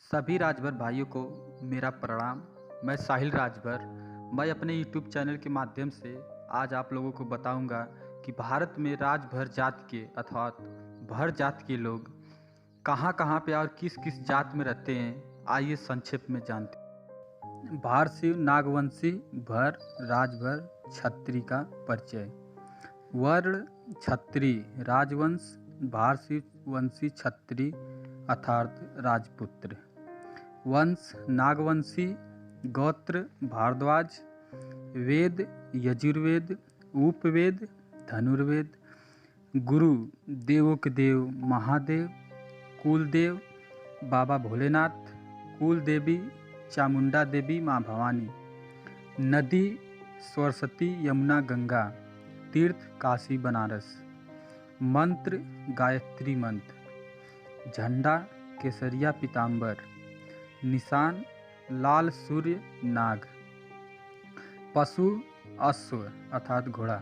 सभी राजभर भाइयों को मेरा प्रणाम। मैं साहिल राजभर। मैं अपने यूट्यूब चैनल के माध्यम से आज आप लोगों को बताऊंगा कि भारत में राजभर जाति के अर्थात भर जाति के लोग कहाँ कहाँ पे और किस किस जाति में रहते हैं। आइए संक्षेप में जानते हैं। भारशिव नागवंशी भर राजभर छत्री का परिचय। वर्ण छत्री राजवंश भारशिव वंशी छत्री अर्थात राजपुत्र। वंश नागवंशी गोत्र भारद्वाज। वेद यजुर्वेद उपवेद धनुर्वेद। गुरु देवों के देव महादेव। कुलदेव बाबा भोलेनाथ। कुल देवी चामुंडा देवी माँ भवानी। नदी सरस्वती यमुना गंगा। तीर्थ काशी बनारस। मंत्र गायत्री मंत्र। झंडा केसरिया पीताम्बर। निशान लाल सूर्य नाग। पशु अश्व अर्थात घोड़ा।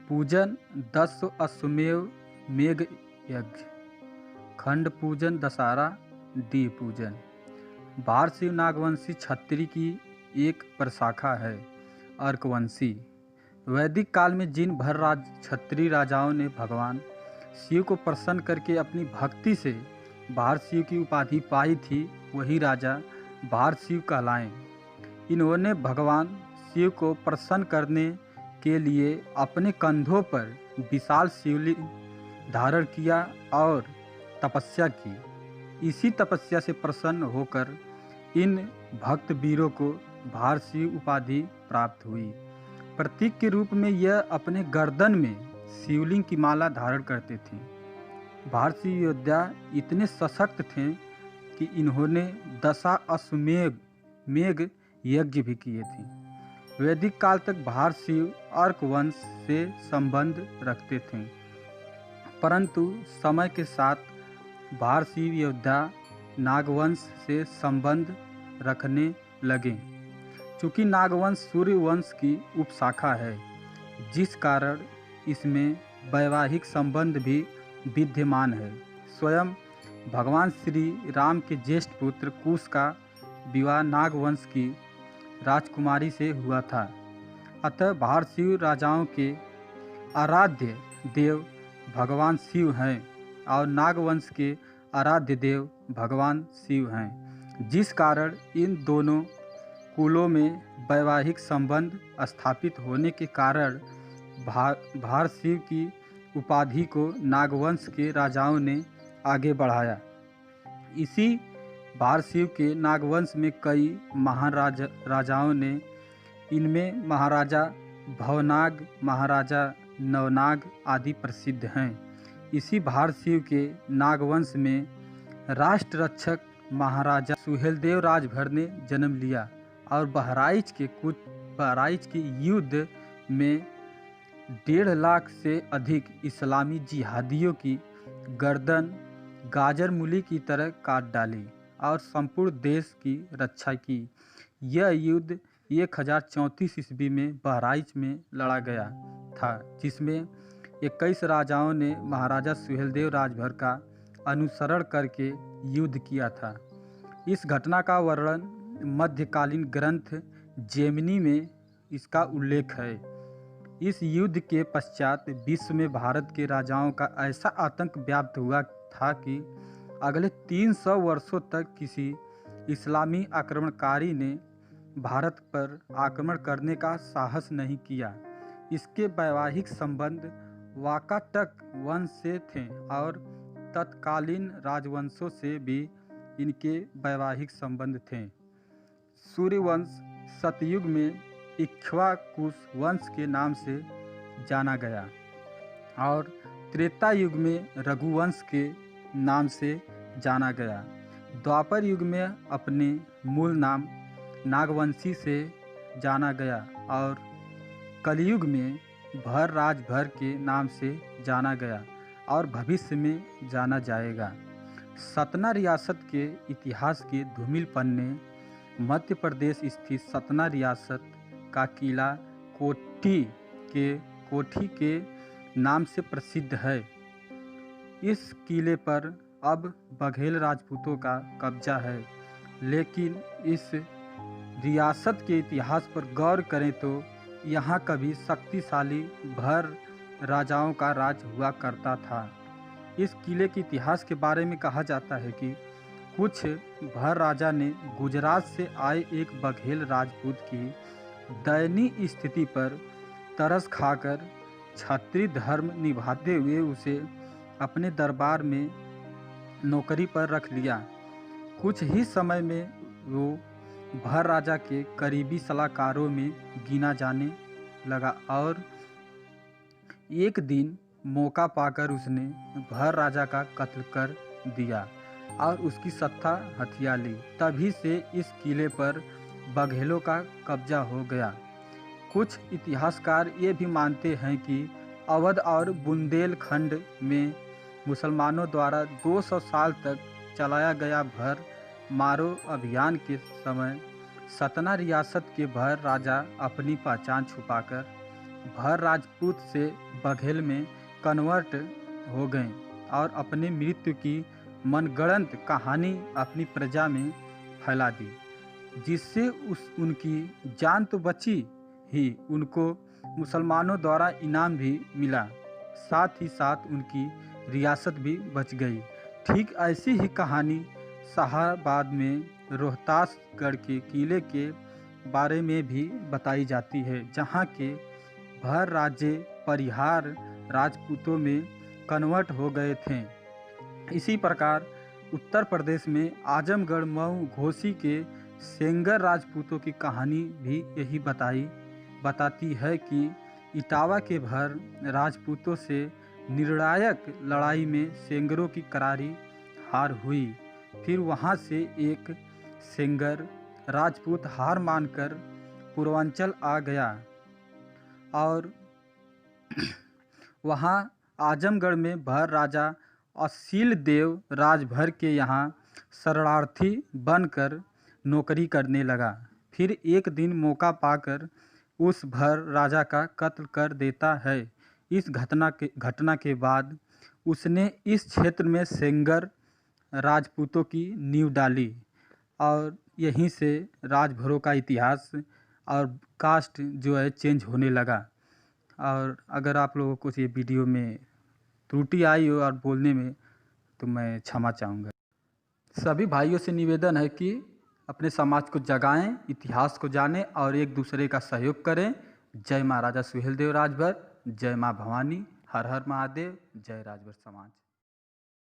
पूजन 10 अश्वमेव मेघ यज्ञ। खंड पूजन दशहरा दी पूजन। भारशिव नागवंशी छत्री की एक प्रशाखा है। अर्कवंशी वैदिक काल में जिन भर छत्री राजाओं ने भगवान शिव को प्रसन्न करके अपनी भक्ति से भारशिव की उपाधि पाई थी, वही राजा भारशिव कहलाएं। इन्होंने भगवान शिव को प्रसन्न करने के लिए अपने कंधों पर विशाल शिवलिंग धारण किया और तपस्या की। इसी तपस्या से प्रसन्न होकर इन भक्त वीरों को भारशिव उपाधि प्राप्त हुई। प्रतीक के रूप में यह अपने गर्दन में शिवलिंग की माला धारण करते थे। भारशिव योद्धा इतने सशक्त थे कि इन्होंने 10 अश्वमेघ यज्ञ भी किए थे। वैदिक काल तक भारशिव अर्क वंश से संबंध रखते थे, परंतु समय के साथ भारशिव योद्धा नागवंश से संबंध रखने लगे। चूँकि नागवंश सूर्य वंश की उपशाखा है, जिस कारण इसमें वैवाहिक संबंध भी विद्यमान है। स्वयं भगवान श्री राम के ज्येष्ठ पुत्र कुश का विवाह नागवंश की राजकुमारी से हुआ था। अतः भारशिव राजाओं के आराध्य देव भगवान शिव हैं और नागवंश के आराध्य देव भगवान शिव हैं, जिस कारण इन दोनों कुलों में वैवाहिक संबंध स्थापित होने के कारण भारशिव की उपाधि को नागवंश के राजाओं ने आगे बढ़ाया। इसी भारशिव के नागवंश में कई राजाओं ने, इनमें महाराजा भवनाग महाराजा नवनाग आदि प्रसिद्ध हैं। इसी भारशिव के नागवंश में राष्ट्र रक्षक महाराजा सुहेलदेव राजभर ने जन्म लिया और बहराइच के युद्ध में 1.5 लाख से अधिक इस्लामी जिहादियों की गर्दन गाजर मूली की तरह काट डाली और संपूर्ण देश की रक्षा की। यह युद्ध 1034 ईस्वी में बहराइच में लड़ा गया था, जिसमें 21 राजाओं ने महाराजा सुहेलदेव राजभर का अनुसरण करके युद्ध किया था। इस घटना का वर्णन मध्यकालीन ग्रंथ जेमिनी में इसका उल्लेख है। इस युद्ध के पश्चात विश्व में भारत के राजाओं का ऐसा आतंक व्याप्त हुआ था कि अगले 300 वर्षों तक किसी इस्लामी आक्रमणकारी ने भारत पर आक्रमण करने का साहस नहीं किया। इसके वैवाहिक संबंध वाकाटक वंश से थे और तत्कालीन राजवंशों से भी इनके वैवाहिक संबंध थे। सूर्यवंश सतयुग में इक्ष्वाकुश वंश के नाम से जाना गया और त्रेता युग में रघुवंश के नाम से जाना गया। द्वापर युग में अपने मूल नाम नागवंशी से जाना गया और कलयुग में भर राजभर के नाम से जाना गया और भविष्य में जाना जाएगा। सतना रियासत के इतिहास के धूमिल पन्ने मध्य प्रदेश स्थित सतना रियासत का किला कोठी के नाम से प्रसिद्ध है। इस किले पर अब बघेल राजपूतों का कब्जा है। लेकिन इस रियासत के इतिहास पर गौर करें तो यहाँ कभी शक्तिशाली भर राजाओं का राज हुआ करता था। इस किले के इतिहास के बारे में कहा जाता है कि कुछ भर राजा ने गुजरात से आए एक बघेल राजपूत की दयनीय स्थिति पर तरस खाकर क्षत्रिय धर्म निभाते हुए उसे अपने दरबार में नौकरी पर रख लिया। कुछ ही समय में वो भर राजा के करीबी सलाहकारों में गिना जाने लगा और एक दिन मौका पाकर उसने भर राजा का कत्ल कर दिया और उसकी सत्ता हथिया ली। तभी से इस किले पर बघेलों का कब्जा हो गया। कुछ इतिहासकार ये भी मानते हैं कि अवध और बुंदेलखंड में मुसलमानों द्वारा 200 साल तक चलाया गया भर मारो अभियान के समय सतना रियासत के भर राजा अपनी पहचान छुपाकर भर राजपूत से बघेल में कन्वर्ट हो गए और अपने मृत्यु की मनगढ़ंत कहानी अपनी प्रजा में फैला दी, जिससे उनकी जान तो बची ही, उनको मुसलमानों द्वारा इनाम भी मिला, साथ ही साथ उनकी रियासत भी बच गई। ठीक ऐसी ही कहानी शाहाबाद में रोहतासगढ़ के किले के बारे में भी बताई जाती है, जहाँ के भर राजे परिहार राजपूतों में कन्वर्ट हो गए थे। इसी प्रकार उत्तर प्रदेश में आजमगढ़ मऊ घोसी के सेंगर राजपूतों की कहानी भी यही बताती है कि इटावा के भर राजपूतों से निर्णायक लड़ाई में सेंगरों की करारी हार हुई। फिर वहां से एक सेंगर राजपूत हार मानकर पूर्वांचल आ गया और वहां आजमगढ़ में भर राजा असील देव राजभर के यहाँ शरणार्थी बनकर नौकरी करने लगा। फिर एक दिन मौका पाकर उस भर राजा का कत्ल कर देता है। इस घटना के बाद उसने इस क्षेत्र में सेंगर राजपूतों की नींव डाली और यहीं से राजभरों का इतिहास और कास्ट जो है चेंज होने लगा। और अगर आप लोगों को ये वीडियो में त्रुटि आई हो और बोलने में, तो मैं क्षमा चाहूँगा। सभी भाइयों से निवेदन है कि अपने समाज को जगाएं, इतिहास को जानें और एक दूसरे का सहयोग करें। जय महाराजा सुहेलदेव राजभर, जय माँ भवानी, हर हर महादेव, जय राजभर समाज।